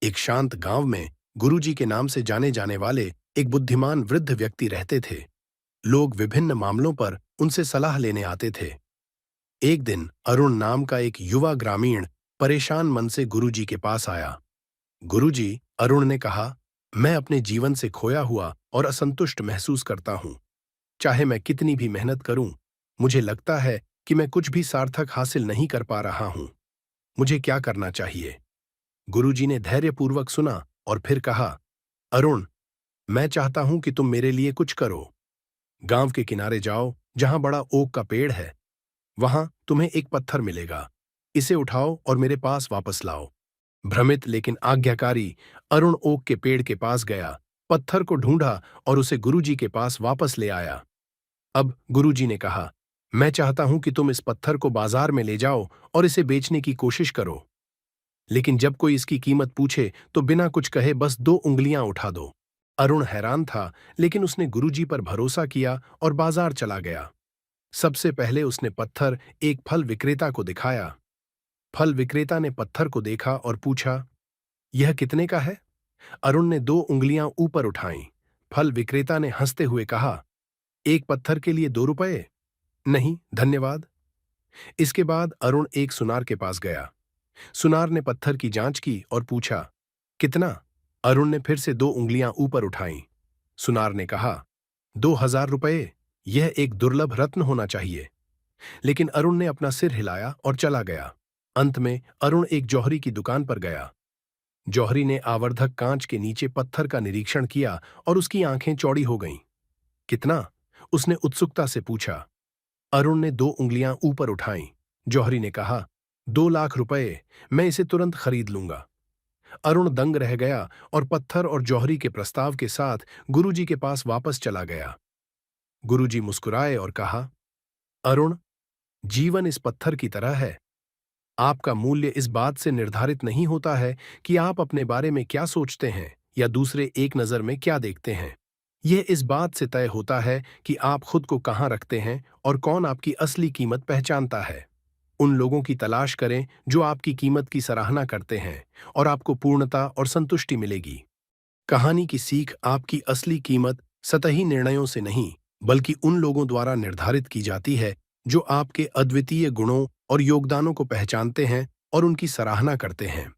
एक शांत गांव में गुरुजी के नाम से जाने जाने वाले एक बुद्धिमान वृद्ध व्यक्ति रहते थे। लोग विभिन्न मामलों पर उनसे सलाह लेने आते थे। एक दिन अरुण नाम का एक युवा ग्रामीण परेशान मन से गुरुजी के पास आया। गुरुजी, अरुण ने कहा, मैं अपने जीवन से खोया हुआ और असंतुष्ट महसूस करता हूं। चाहे मैं कितनी भी मेहनत करूं, मुझे लगता है कि मैं कुछ भी सार्थक हासिल नहीं कर पा रहा हूं। मुझे क्या करना चाहिए? गुरुजी ने धैर्यपूर्वक सुना और फिर कहा, अरुण, मैं चाहता हूं कि तुम मेरे लिए कुछ करो। गांव के किनारे जाओ, जहां बड़ा ओक का पेड़ है। वहां तुम्हें एक पत्थर मिलेगा। इसे उठाओ और मेरे पास वापस लाओ। भ्रमित लेकिन आज्ञाकारी अरुण ओक के पेड़ के पास गया, पत्थर को ढूंढा और उसे गुरुजी के पास वापस ले आया। अब गुरुजी ने कहा, मैं चाहता हूं कि तुम इस पत्थर को बाजार में ले जाओ और इसे बेचने की कोशिश करो। लेकिन जब कोई इसकी कीमत पूछे तो बिना कुछ कहे बस 2 उंगलियां उठा दो। अरुण हैरान था, लेकिन उसने गुरुजी पर भरोसा किया और बाजार चला गया। सबसे पहले उसने पत्थर एक फल विक्रेता को दिखाया। फल विक्रेता ने पत्थर को देखा और पूछा, यह कितने का है? अरुण ने 2 उंगलियां ऊपर उठाईं। फल विक्रेता ने हंसते हुए कहा, एक पत्थर के लिए 2 रुपए? नहीं, धन्यवाद। इसके बाद अरुण एक सुनार के पास गया। सुनार ने पत्थर की जांच की और पूछा, कितना? अरुण ने फिर से 2 उंगलियां ऊपर उठाईं। सुनार ने कहा, 2,000 रुपए। यह एक दुर्लभ रत्न होना चाहिए। लेकिन अरुण ने अपना सिर हिलाया और चला गया। अंत में अरुण एक जौहरी की दुकान पर गया। जौहरी ने आवर्धक कांच के नीचे पत्थर का निरीक्षण किया और उसकी आंखें चौड़ी हो गईं। कितना? उसने उत्सुकता से पूछा। अरुण ने 2 उंगलियां ऊपर उठाईं। जौहरी ने कहा, 2 लाख रुपए। मैं इसे तुरंत खरीद लूंगा। अरुण दंग रह गया और पत्थर और जौहरी के प्रस्ताव के साथ गुरुजी के पास वापस चला गया। गुरुजी मुस्कुराए और कहा, अरुण, जीवन इस पत्थर की तरह है। आपका मूल्य इस बात से निर्धारित नहीं होता है कि आप अपने बारे में क्या सोचते हैं या दूसरे एक नज़र में क्या देखते हैं। यह इस बात से तय होता है कि आप खुद को कहाँ रखते हैं और कौन आपकी असली कीमत पहचानता है। उन लोगों की तलाश करें जो आपकी कीमत की सराहना करते हैं, और आपको पूर्णता और संतुष्टि मिलेगी। कहानी की सीख, आपकी असली कीमत सतही निर्णयों से नहीं, बल्कि उन लोगों द्वारा निर्धारित की जाती है जो आपके अद्वितीय गुणों और योगदानों को पहचानते हैं और उनकी सराहना करते हैं।